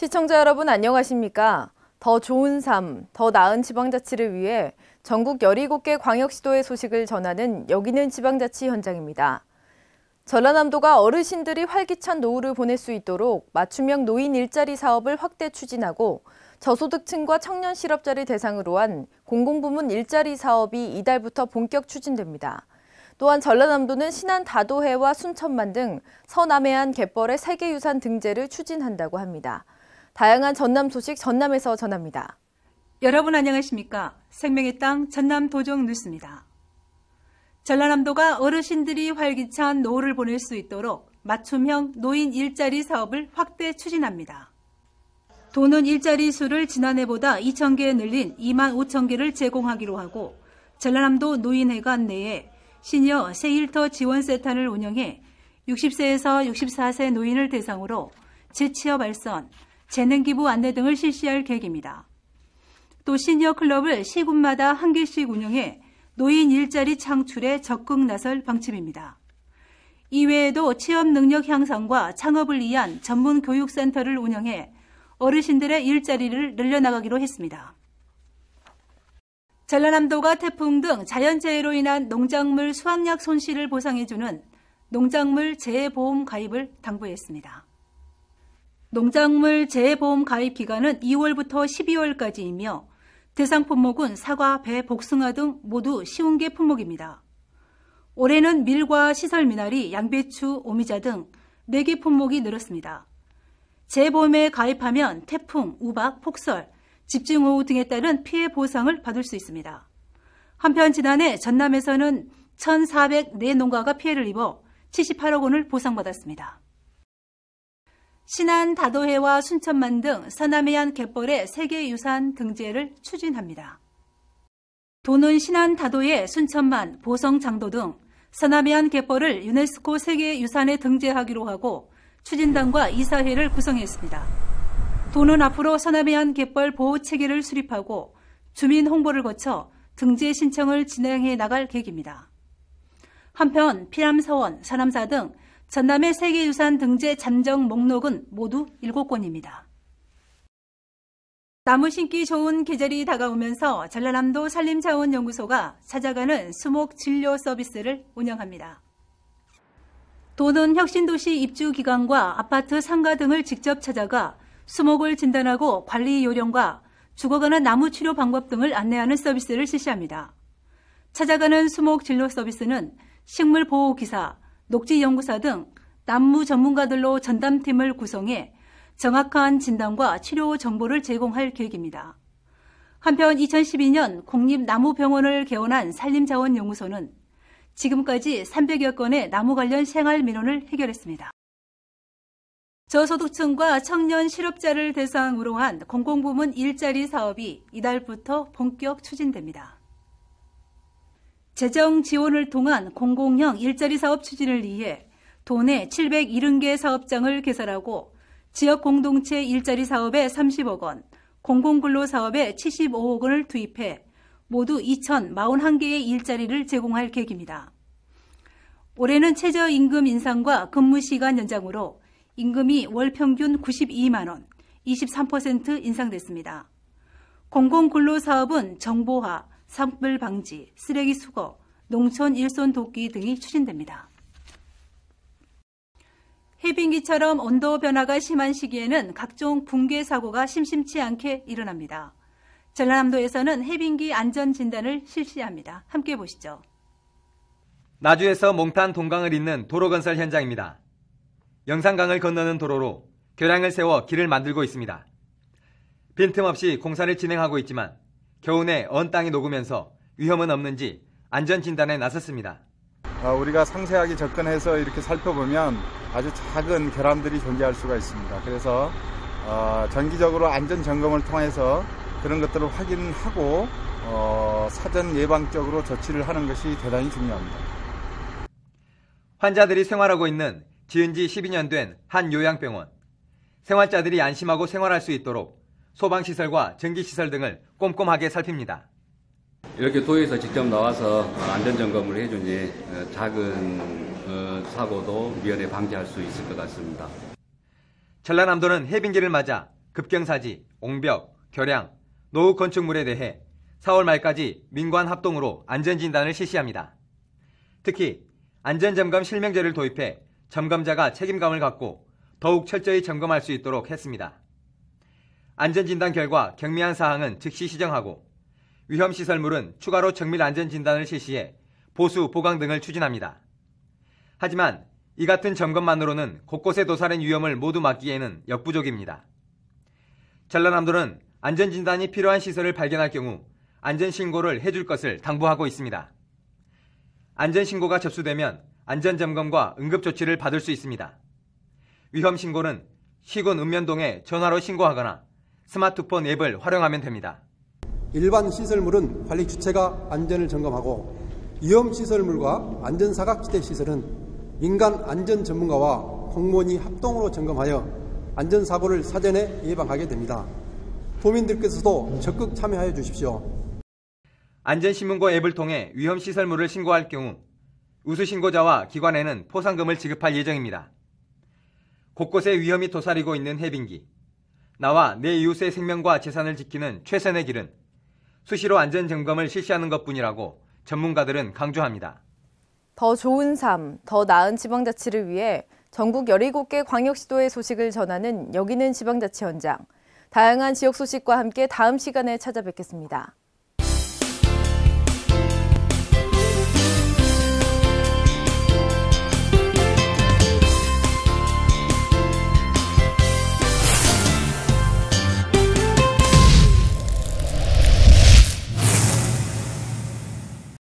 시청자 여러분 안녕하십니까? 더 좋은 삶, 더 나은 지방자치를 위해 전국 17개 광역시도의 소식을 전하는 여기는 지방자치 현장입니다. 전라남도가 어르신들이 활기찬 노후를 보낼 수 있도록 맞춤형 노인 일자리 사업을 확대 추진하고 저소득층과 청년 실업자를 대상으로 한 공공부문 일자리 사업이 이달부터 본격 추진됩니다. 또한 전라남도는 신안 다도해와 순천만 등 서남해안 갯벌의 세계유산 등재를 추진한다고 합니다. 다양한 전남 소식 전남에서 전합니다. 여러분 안녕하십니까? 생명의 땅 전남 도정 뉴스입니다. 전라남도가 어르신들이 활기찬 노후를 보낼 수 있도록 맞춤형 노인 일자리 사업을 확대 추진합니다. 도는 일자리 수를 지난해보다 2,000개 늘린 25,000개를 제공하기로 하고 전라남도 노인회관 내에 시니어 세일터 지원센터를 운영해 60세에서 64세 노인을 대상으로 재취업 알선, 재능기부 안내 등을 실시할 계획입니다. 또 시니어 클럽을 시군마다 한 개씩 운영해 노인 일자리 창출에 적극 나설 방침입니다. 이외에도 취업 능력 향상과 창업을 위한 전문 교육센터를 운영해 어르신들의 일자리를 늘려나가기로 했습니다. 전라남도가 태풍 등 자연재해로 인한 농작물 수확량 손실을 보상해주는 농작물 재해보험 가입을 당부했습니다. 농작물 재해보험 가입 기간은 2월부터 12월까지이며 대상 품목은 사과, 배, 복숭아 등 모두 쉬운 개 품목입니다. 올해는 밀과 시설 미나리, 양배추, 오미자 등 4개 품목이 늘었습니다. 재보험에 가입하면 태풍, 우박, 폭설, 집중호우 등에 따른 피해 보상을 받을 수 있습니다. 한편 지난해 전남에서는 1,404농가가 피해를 입어 78억 원을 보상받았습니다. 신안 다도해와 순천만 등 서남해안 갯벌의 세계유산 등재를 추진합니다. 도는 신안 다도해, 순천만, 보성 장도 등 서남해안 갯벌을 유네스코 세계유산에 등재하기로 하고 추진단과 이사회를 구성했습니다. 도는 앞으로 서남해안 갯벌 보호체계를 수립하고 주민 홍보를 거쳐 등재 신청을 진행해 나갈 계획입니다. 한편 피람서원, 서남사 등 전남의 세계유산 등재 잠정 목록은 모두 7곳입니다. 나무 심기 좋은 계절이 다가오면서 전라남도 산림자원연구소가 찾아가는 수목 진료 서비스를 운영합니다. 도는 혁신도시 입주기관과 아파트 상가 등을 직접 찾아가 수목을 진단하고 관리 요령과 죽어가는 나무 치료 방법 등을 안내하는 서비스를 실시합니다. 찾아가는 수목 진료 서비스는 식물보호기사, 녹지연구사 등 나무 전문가들로 전담팀을 구성해 정확한 진단과 치료 정보를 제공할 계획입니다. 한편 2012년 국립나무병원을 개원한 산림자원연구소는 지금까지 300여 건의 나무 관련 생활 민원을 해결했습니다. 저소득층과 청년 실업자를 대상으로 한 공공부문 일자리 사업이 이달부터 본격 추진됩니다. 재정 지원을 통한 공공형 일자리 사업 추진을 위해 도내 770개 사업장을 개설하고 지역 공동체 일자리 사업에 30억 원, 공공근로 사업에 75억 원을 투입해 모두 2,041개의 일자리를 제공할 계획입니다. 올해는 최저임금 인상과 근무시간 연장으로 임금이 월 평균 92만 원, 23% 인상됐습니다. 공공근로사업은 정보화, 산불 방지, 쓰레기 수거, 농촌 일손 돕기 등이 추진됩니다. 해빙기처럼 온도 변화가 심한 시기에는 각종 붕괴 사고가 심심치 않게 일어납니다. 전라남도에서는 해빙기 안전진단을 실시합니다. 함께 보시죠. 나주에서 몽탄 동강을 잇는 도로 건설 현장입니다. 영산강을 건너는 도로로 교량을 세워 길을 만들고 있습니다. 빈틈없이 공사를 진행하고 있지만 겨우 내 언 땅이 녹으면서 위험은 없는지 안전진단에 나섰습니다. 우리가 상세하게 접근해서 이렇게 살펴보면 아주 작은 결함들이 존재할 수가 있습니다. 그래서 정기적으로 안전점검을 통해서 그런 것들을 확인하고 사전 예방적으로 조치를 하는 것이 대단히 중요합니다. 환자들이 생활하고 있는 지은 지 12년 된 한 요양병원. 생활자들이 안심하고 생활할 수 있도록 소방시설과 전기시설 등을 꼼꼼하게 살핍니다. 이렇게 도에서 직접 나와서 안전점검을 해주니 작은 사고도 미연에 방지할 수 있을 것 같습니다. 전라남도는 해빙기를 맞아 급경사지, 옹벽, 결양, 노후 건축물에 대해 4월 말까지 민관 합동으로 안전진단을 실시합니다. 특히 안전점검 실명제를 도입해 점검자가 책임감을 갖고 더욱 철저히 점검할 수 있도록 했습니다. 안전진단 결과 경미한 사항은 즉시 시정하고 위험시설물은 추가로 정밀 안전진단을 실시해 보수, 보강 등을 추진합니다. 하지만 이 같은 점검만으로는 곳곳에 도사린 위험을 모두 막기에는 역부족입니다. 전라남도는 안전진단이 필요한 시설을 발견할 경우 안전신고를 해줄 것을 당부하고 있습니다. 안전신고가 접수되면 안전점검과 응급조치를 받을 수 있습니다. 위험신고는 시군 읍면동에 전화로 신고하거나 스마트폰 앱을 활용하면 됩니다. 일반 시설물은 관리 주체가 안전을 점검하고 위험시설물과 안전사각지대 시설은 민간 안전전문가와 공무원이 합동으로 점검하여 안전사고를 사전에 예방하게 됩니다. 도민들께서도 적극 참여하여 주십시오. 안전신문고 앱을 통해 위험시설물을 신고할 경우 우수신고자와 기관에는 포상금을 지급할 예정입니다. 곳곳에 위험이 도사리고 있는 해빙기, 나와 내 이웃의 생명과 재산을 지키는 최선의 길은 수시로 안전점검을 실시하는 것뿐이라고 전문가들은 강조합니다. 더 좋은 삶, 더 나은 지방자치를 위해 전국 17개 광역시도의 소식을 전하는 여기는 지방자치 현장. 다양한 지역 소식과 함께 다음 시간에 찾아뵙겠습니다.